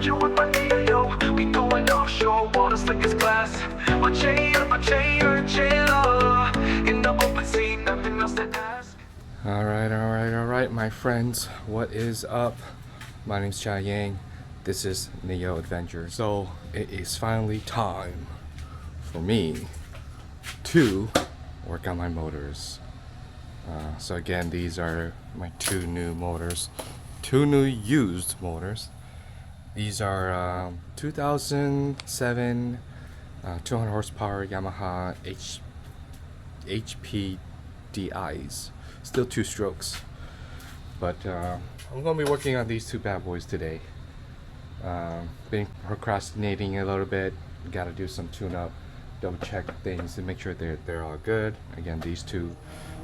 adventure with my Neo. We going offshore, water slick as glass. My chain, in the open sea, nothing else to ask. All right, my friends. What is up? My name's Cha Yang. This is Neo Adventure. So it is finally time for me to work on my motors. So again, these are my two new motors, two new used motors. These are 2007 200 horsepower Yamaha HPDIs, still two strokes. But I'm gonna be working on these two bad boys today. Been procrastinating a little bit. Got to do some tune-up, double check things to make sure they're all good. Again, these two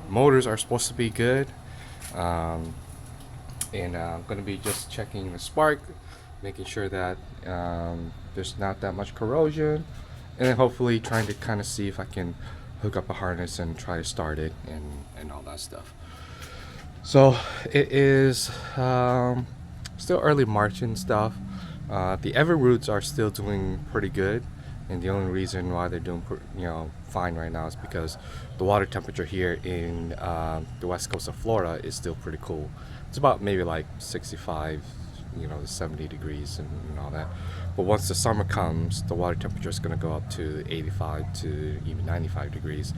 motors are supposed to be good, and I'm gonna be just checking the spark, making sure that there's not that much corrosion, and then hopefully trying to kind of see if I can hook up a harness and try to start it and all that stuff. So it is still early March and stuff. The Ever roots are still doing pretty good, and the only reason why they're doing fine right now is because the water temperature here in the west coast of Florida is still pretty cool. It's about maybe like 65, 70 degrees and all that. But once the summer comes, the water temperature is going to go up to 85 to even 95 degrees,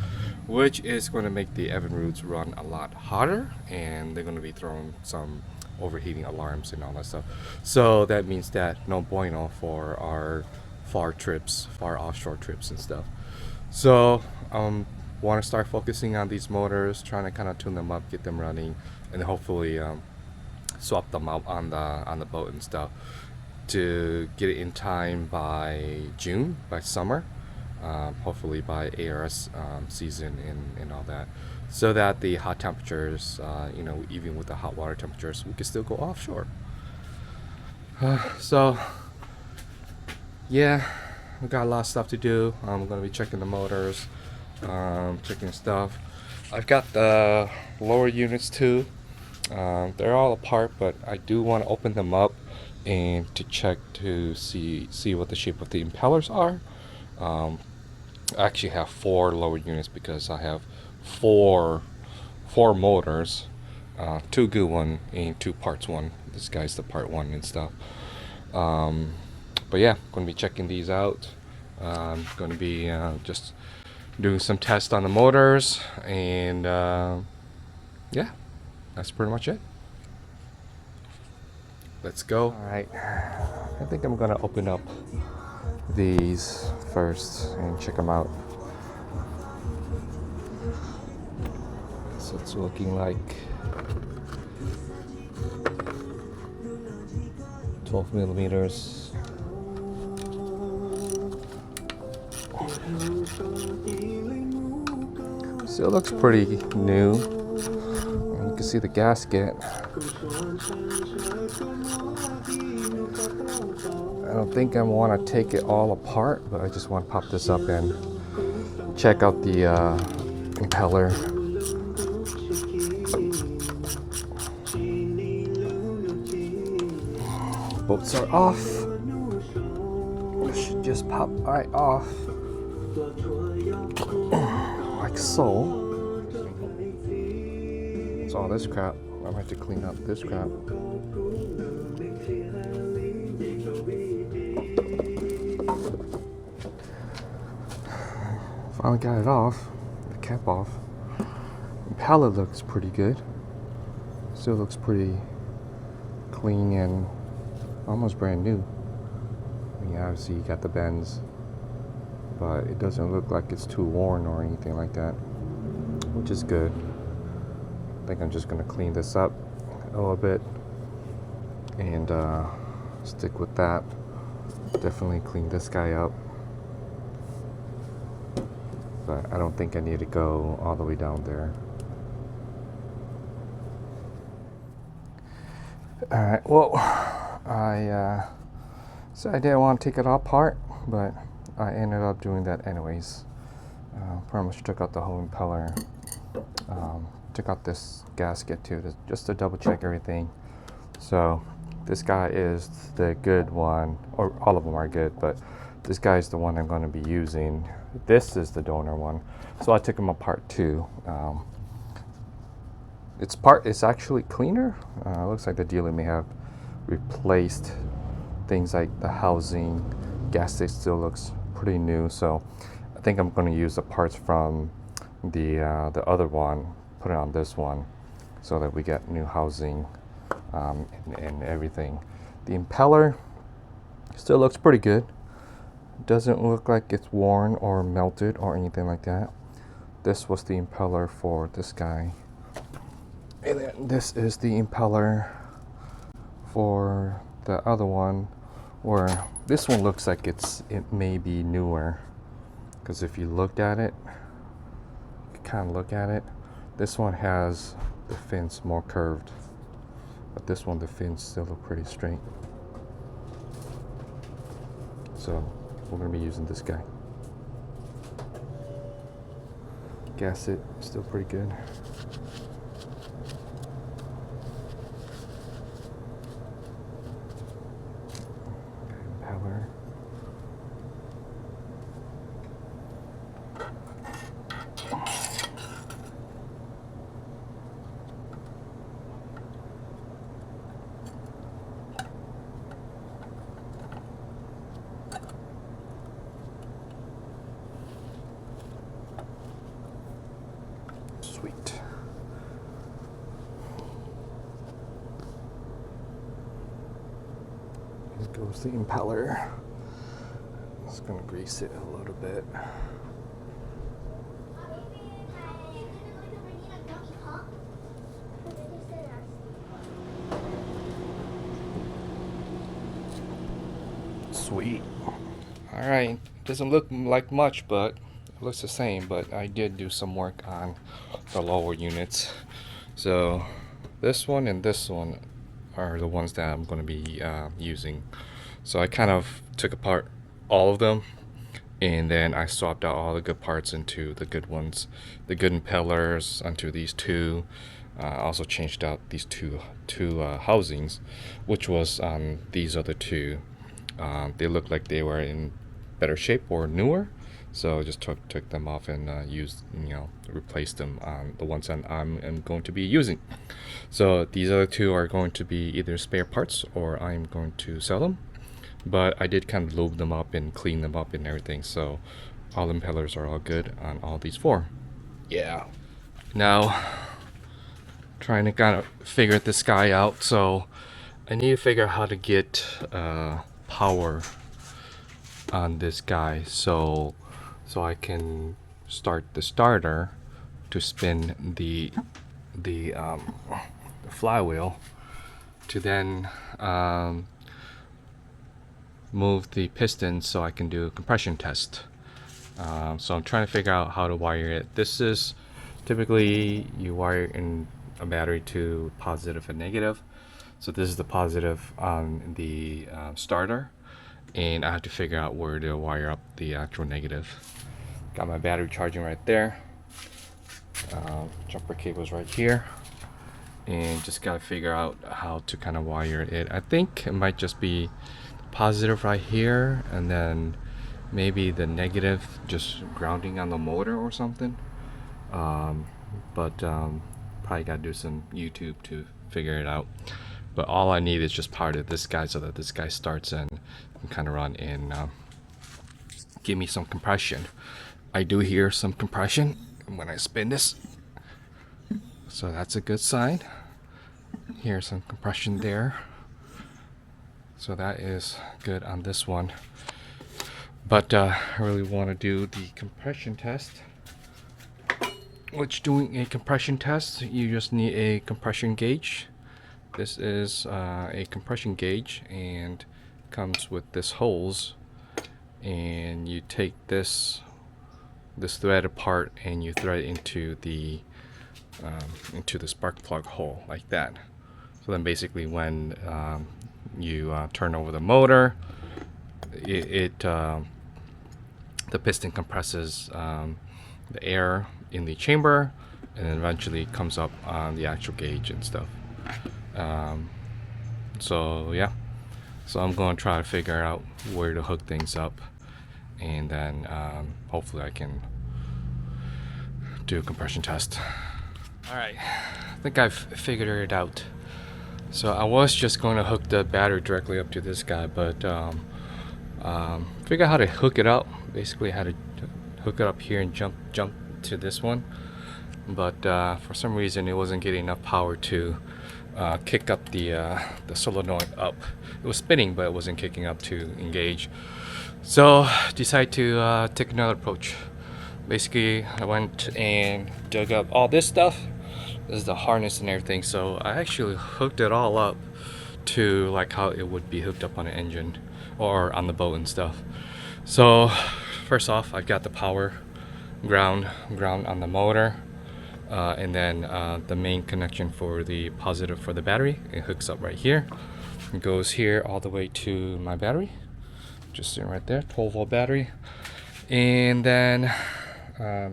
which is going to make the Evan roots run a lot hotter, and they're going to be throwing some overheating alarms and all that stuff. So that means that no bueno for our far offshore trips and stuff. So want to start focusing on these motors, trying to kind of tune them up, get them running, and hopefully swap them out on the boat and stuff to get it in time by June, by summer, hopefully by ARS season and all that, so that the hot temperatures, even with the hot water temperatures, we can still go offshore. So yeah, we got a lot of stuff to do. I'm gonna be checking the motors, checking stuff. I've got the lower units too. They're all apart, but I do want to open them up and to check to see what the shape of the impellers are. I actually have 4 lower units because I have four motors, 2 good one and 2 parts one. This guy's the part 1 and stuff. But yeah, I'm going to be checking these out. I'm going to be just doing some tests on the motors, and yeah, that's pretty much it. Let's go. All right, I think I'm going to open up these first and check them out. So it's looking like 12 millimeters. Still looks pretty new. You can see the gasket. I don't think I want to take it all apart, but I just want to pop this up and check out the impeller. Bolts are off. It should just pop right off, like so. It's all this crap. I'm gonna have to clean up this crap. Finally got it off, the cap off. The pallet looks pretty good. Still looks pretty clean and almost brand new. I mean, obviously you got the bends, but it doesn't look like it's too worn or anything like that, which is good. I think I'm just gonna clean this up a little bit and stick with that. Definitely clean this guy up, but I don't think I need to go all the way down there. Alright, well, I said I didn't want to take it all apart, but I ended up doing that anyways. Pretty much took out the whole impeller, took out this gasket too, just to double check everything. So This guy is the good one, or all of them are good, but this guy is the one I'm going to be using. This is the donor one, so I took them apart too. It's actually cleaner. Looks like the dealer may have replaced things like the housing. Gasket still looks pretty new, so I think I'm going to use the parts from the other one, put it on this one, so that we get new housing and everything. The impeller still looks pretty good. Doesn't look like it's worn or melted or anything like that. This was the impeller for this guy, and then this is the impeller for the other one, where this one looks like it may be newer, because if you looked at it, kind of look at it, this one has the fins more curved, but this one, the fins still look pretty straight. So we're going to be using this guy. Gasket still pretty good. Impeller. Sweet. Here goes the impeller. Just gonna grease it a little bit. Sweet. All right, doesn't look like much, but it looks the same. But I did do some work on the lower units. So this one and this one are the ones that I'm going to be using. So I kind of took apart all of them, and then I swapped out all the good parts into the good ones, the good impellers onto these two. Also changed out these two housings, which was these other two. They looked like they were in better shape or newer, so just took them off and used, replaced them on the ones that I'm going to be using. So these other two are going to be either spare parts or I'm going to sell them. But I did kind of lube them up and clean them up and everything, so all impellers are all good on all these four. Yeah. Now, trying to kind of figure this guy out, so I need to figure out how to get power on this guy, so I can start the starter to spin the flywheel, to then move the piston so I can do a compression test. So I'm trying to figure out how to wire it. This is typically you wire in a battery to positive and negative. So this is the positive on the starter, and I have to figure out where to wire up the actual negative. Got my battery charging right there. Jumper cable's right here, and just gotta figure out how to kind of wire it. I think it might just be positive right here, and then maybe the negative just grounding on the motor or something. But probably gotta do some YouTube to figure it out. But all I need is just power to this guy so that this guy starts and can kind of run and give me some compression. I do hear some compression when I spin this, so that's a good sign. Here's some compression there, so that is good on this one. But I really want to do the compression test, which doing a compression test, you just need a compression gauge. This is a compression gauge and comes with this hose, and you take this thread apart and you thread it into the spark plug hole like that. So then basically when you turn over the motor, the piston compresses the air in the chamber, and then eventually comes up on the actual gauge and stuff. So yeah, so I'm going to try to figure out where to hook things up, and then hopefully I can do a compression test. All right, I think I've figured it out. So I was just going to hook the battery directly up to this guy, but figure out how to hook it up. Basically, how to hook it up here and jump to this one. But for some reason, it wasn't getting enough power to kick up the solenoid up. It was spinning, but it wasn't kicking up to engage. So decided to take another approach. Basically, I went and dug up all this stuff. This is the harness and everything. So I actually hooked it all up to like how it would be hooked up on an engine or on the boat and stuff. So first off, I've got the power ground on the motor, and then the main connection for the positive for the battery. It hooks up right here. It goes here all the way to my battery, just sitting right there, 12-volt battery. And then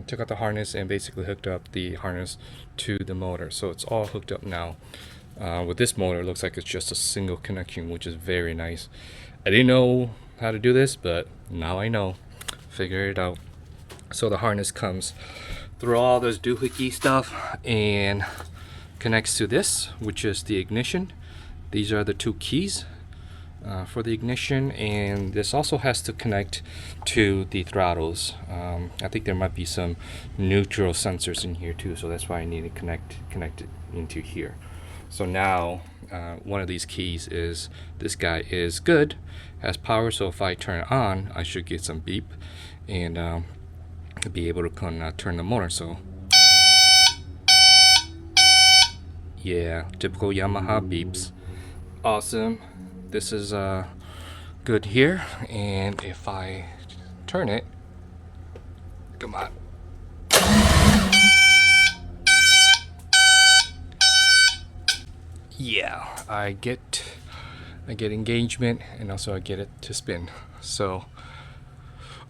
took out the harness and basically hooked up the harness to the motor. So it's all hooked up now. With this motor, it looks like it's just a single connection, which is very nice. I didn't know how to do this, but now I know. Figure it out. So the harness comes through all this doohickey stuff and connects to this, which is the ignition. These are the two keys for the ignition, and this also has to connect to the throttles. I think there might be some neutral sensors in here too, so that's why I need to connect it into here. So now one of these keys is this guy is good, has power, so if I turn it on, I should get some beep and be able to turn the motor. So yeah, typical Yamaha beeps. Awesome. This is good here, and if I turn it, come on. Yeah, I get engagement, and also I get it to spin. So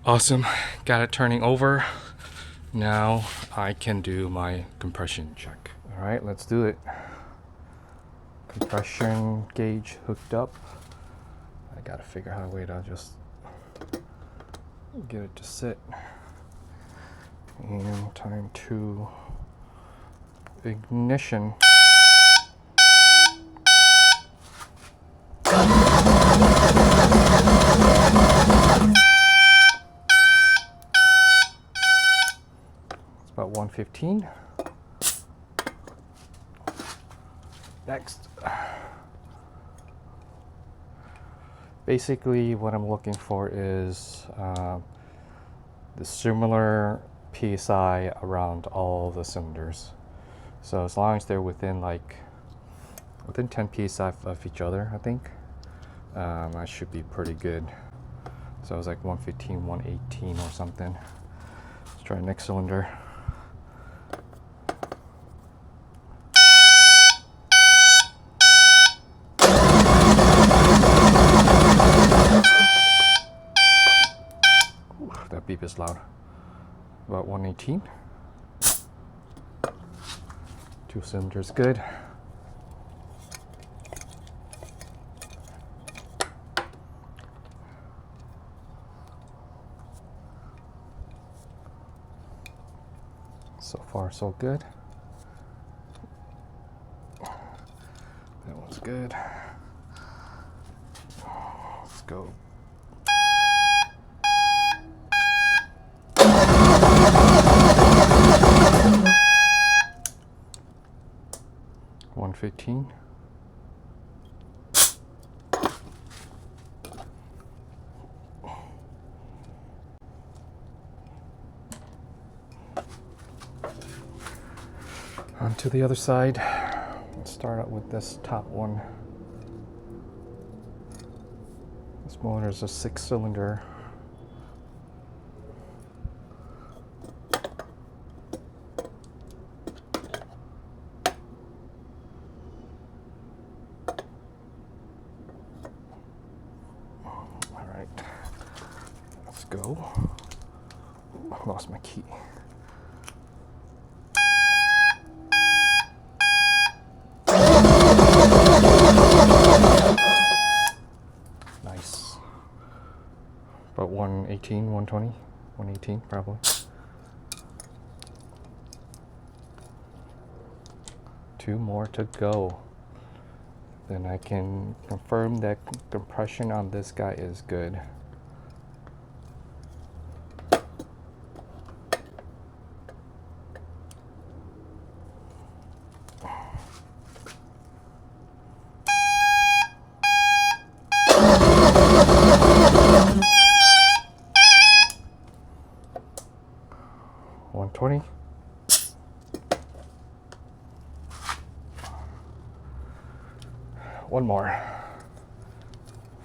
awesome. Got it turning over. Now I can do my compression check. All right, let's do it. Compression gauge hooked up. I gotta figure out a way to just get it to sit. And time to ignition. It's about 115. Next. Basically, what I'm looking for is the similar PSI around all the cylinders. So as long as they're within 10 PSI of each other, I think I should be pretty good. So I was like 115, 118 or something. Let's try next cylinder. That beep is loud. About 118. 2 cylinders good. So far so good. That one's good. Let's go. $115. On to the other side. Let's start out with this top one. This motor is a 6-cylinder. Let's go. I lost my key. About 118, 120, 118 probably. Two more to go. Then I can confirm that compression on this guy is good. $120. One more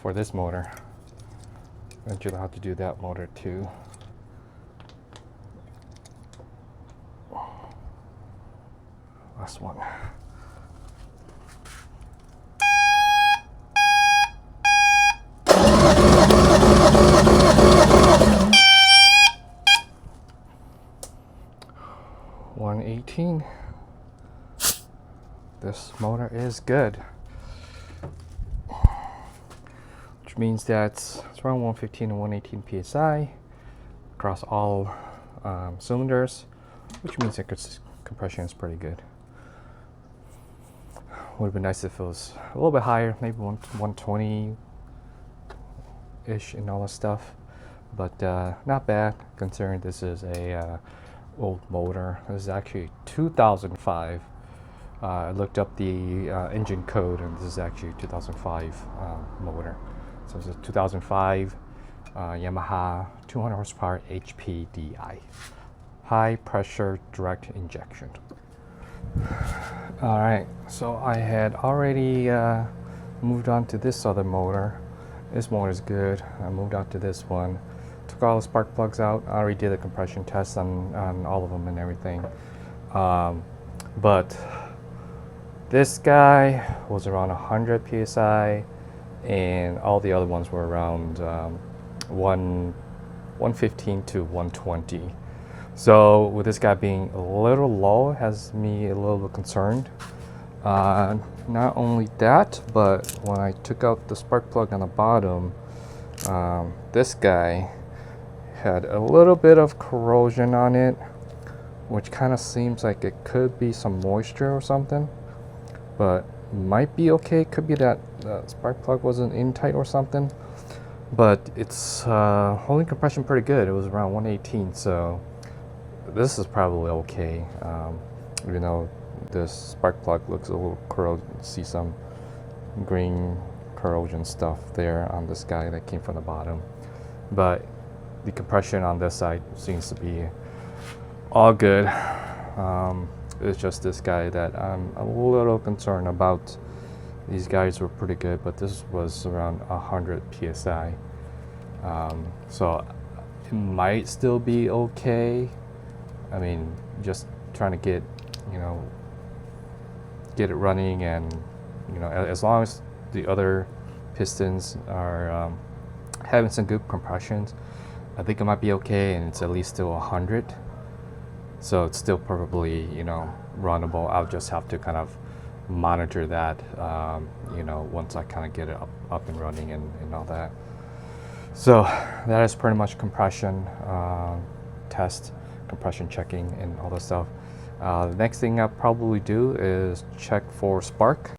for this motor. Eventually I'll have to do that motor too. Last one. $118. This motor is good. Which means that it's around 115 and 118 psi across all cylinders, which means that compression is pretty good. Would have been nice if it was a little bit higher, maybe 120-ish and all that stuff, but not bad considering this is a old motor. This is actually 2005. I looked up the engine code, and this is actually 2005 motor. So it's a 2005 Yamaha 200 horsepower HPDI, high pressure direct injection. All right, so I had already moved on to this other motor. This motor is good. I moved on to this one. Took all the spark plugs out. I already did a compression test on all of them and everything. But this guy was around 100 psi, and all the other ones were around 115 to 120. So with this guy being a little low, has me a little bit concerned. Not only that, but when I took out the spark plug on the bottom, this guy had a little bit of corrosion on it, which kind of seems like it could be some moisture or something, but might be okay. Could be that the spark plug wasn't in tight or something, but it's holding compression pretty good. It was around 118, so this is probably okay. Even though this spark plug looks a little corroded, see some green corrosion stuff there on this guy that came from the bottom, but the compression on this side seems to be all good. It's just this guy that I'm a little concerned about. These guys were pretty good, but this was around 100 psi. So it might still be okay. I mean, just trying to get it running, and as long as the other pistons are having some good compressions, I think it might be okay, and it's at least still 100. So it's still probably runnable. I'll just have to kind of monitor that once I kind of get it up and running and all that. So that is pretty much compression test, compression checking and all that stuff. The next thing I'll probably do is check for spark,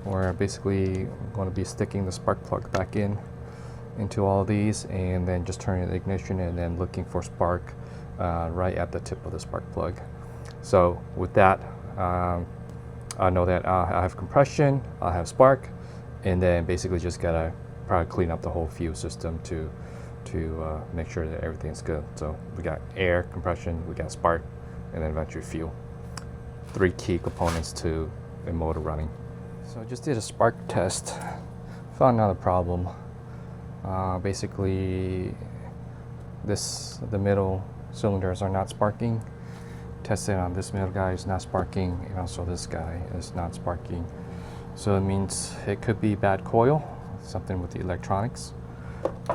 where basically I'm going to be sticking the spark plug back into all of these, and then just turning the ignition and then looking for spark right at the tip of the spark plug. So with that, I know that I have compression, I have spark, and then basically just gotta probably clean up the whole fuel system to make sure that everything's good. So we got air, compression, we got spark, and then eventually fuel. 3 key components to a motor running. So I just did a spark test, found another problem. Basically the middle cylinders are not sparking. Tested on this middle guy is not sparking, and also this guy is not sparking. So it means it could be bad coil, something with the electronics.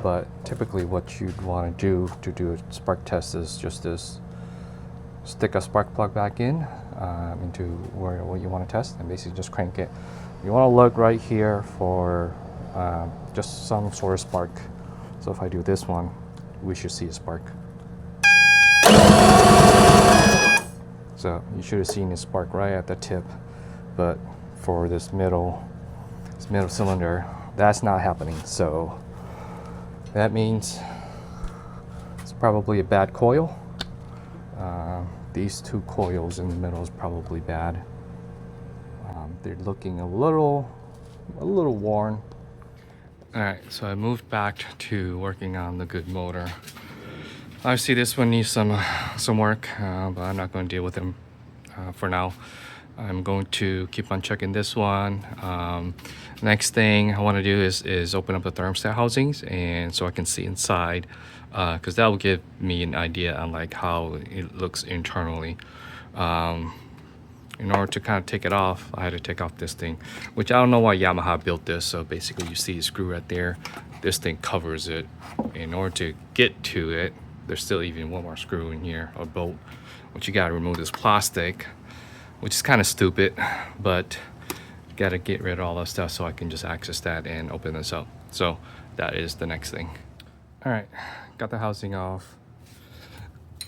But typically what you'd want to do a spark test is just this: stick a spark plug back into what you want to test, and basically just crank it. You want to look right here for just some sort of spark. So if I do this one, we should see a spark. So you should have seen a spark right at the tip, but for this middle cylinder, that's not happening. So that means it's probably a bad coil. These two coils in the middle is probably bad. They're looking a little worn. All right, so I moved back to working on the good motor. Obviously this one needs some work, but I'm not going to deal with them for now. I'm going to keep on checking this one. Next thing I want to do is open up the thermostat housings, and so I can see inside, because that will give me an idea on like how it looks internally. In order to kind of take it off, I had to take off this thing, which I don't know why Yamaha built this. So basically you see a screw right there, this thing covers it. In order to get to it, there's still even one more screw in here, or bolt, which you got to remove this plastic, which is kind of stupid, but got to get rid of all that stuff so I can just access that and open this up. So that is the next thing. All right, got the housing off,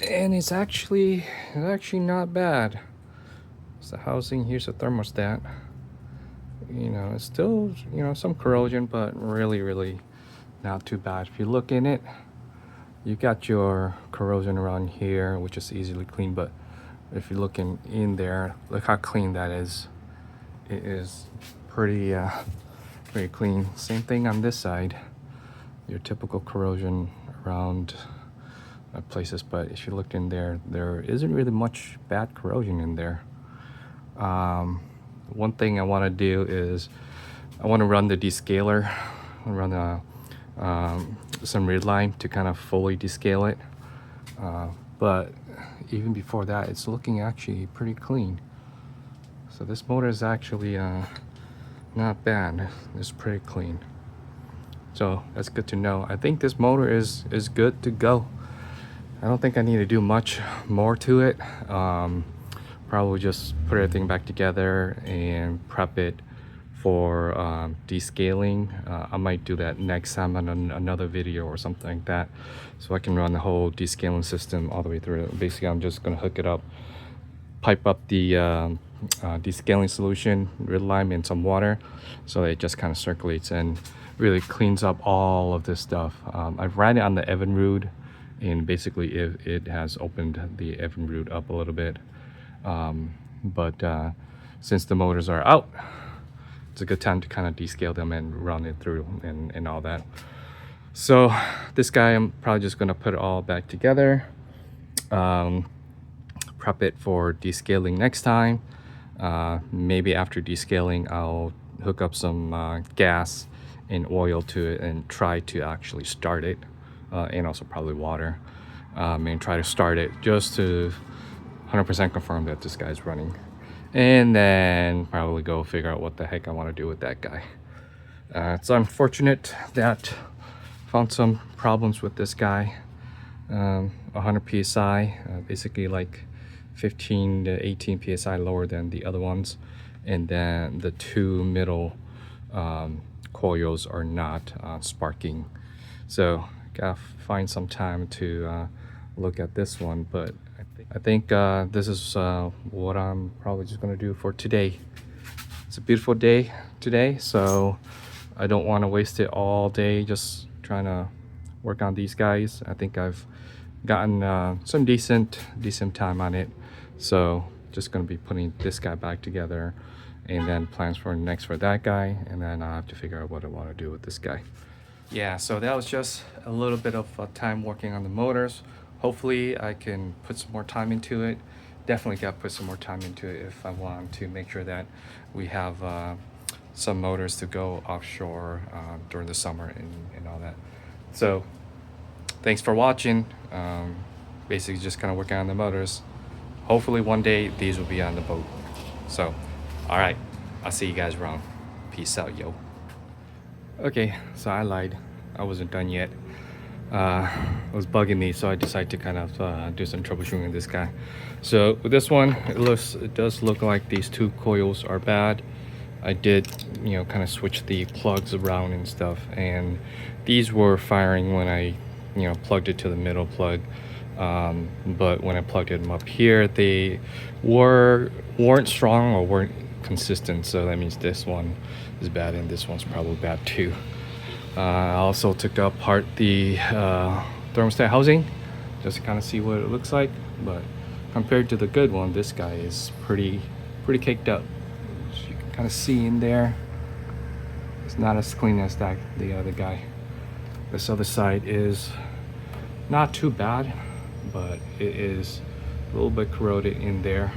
and it's actually not bad. It's the housing, here's the thermostat. You know, it's still, you know, some corrosion, but really not too bad. If you look in it, you got your corrosion around here, which is easily clean, but if you're looking in there, look how clean that is. It is pretty clean. Same thing on this side, your typical corrosion around places, but if you look in there, there isn't really much bad corrosion in there. One thing I want to do is I want to run the descaler, run some rid line to kind of fully descale it, but even before that, it's looking actually pretty clean. So this motor is actually not bad. It's pretty clean, so that's good to know. I think this motor is good to go. I don't think I need to do much more to it. Probably just put everything back together and prep it for descaling. I might do that next time on another video or something like that, so I can run the whole descaling system all the way through. Basically, I'm just gonna hook it up, pipe up the descaling solution, rid lime, and some water, so it just kind of circulates and really cleans up all of this stuff. I've ran it on the Evinrude, and basically it has opened the Evinrude up a little bit. But since the motors are out, it's a good time to kind of descale them and run it through and all that. So this guy, I'm probably just going to put it all back together, prep it for descaling next time. Maybe after descaling, I'll hook up some gas and oil to it and try to actually start it, and also probably water, and try to start it just to 100% confirm that this guy's running, and then probably go figure out what the heck I want to do with that guy. It's unfortunate that I found some problems with this guy. 100 psi, basically like 15 to 18 psi lower than the other ones, and then the two middle coils are not sparking. So gotta find some time to look at this one, but I think this is what I'm probably just gonna do for today. It's a beautiful day today, so I don't want to waste it all day just trying to work on these guys. I think I've gotten some decent time on it, so just gonna be putting this guy back together, and then plans for next for that guy, and then I have to figure out what I want to do with this guy. Yeah, so that was just a little bit of time working on the motors. Hopefully I can put some more time into it. Definitely got to put some more time into it if I want to make sure that we have some motors to go offshore during the summer and all that. So thanks for watching. Basically just kind of working on the motors. Hopefully one day these will be on the boat. So all right, I'll see you guys around. Peace out, yo. Okay, so I lied. I wasn't done yet. It was bugging me, so I decided to kind of do some troubleshooting with this guy. So with this one, it does look like these two coils are bad. I did, you know, kind of switch the plugs around and stuff, and these were firing when I, you know, plugged it to the middle plug. But when I plugged them up here, they weren't strong or weren't consistent. So that means this one is bad, and this one's probably bad too. I also took apart the thermostat housing just to kind of see what it looks like. But compared to the good one, this guy is pretty caked up. As you can kind of see in there, it's not as clean as the other guy. This other side is not too bad, but it is a little bit corroded in there,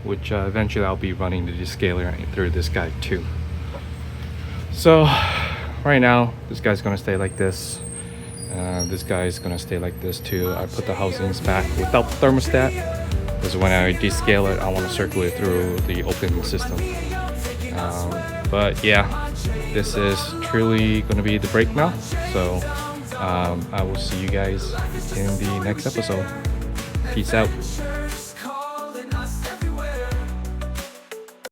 which eventually I'll be running the descaler through this guy too. So right now this guy's gonna stay like this. This guy is gonna stay like this too. I put the housings back without the thermostat because when I descale it, I want to circulate through the open system. But yeah, this is truly gonna be the brake now. So I will see you guys in the next episode. Peace out.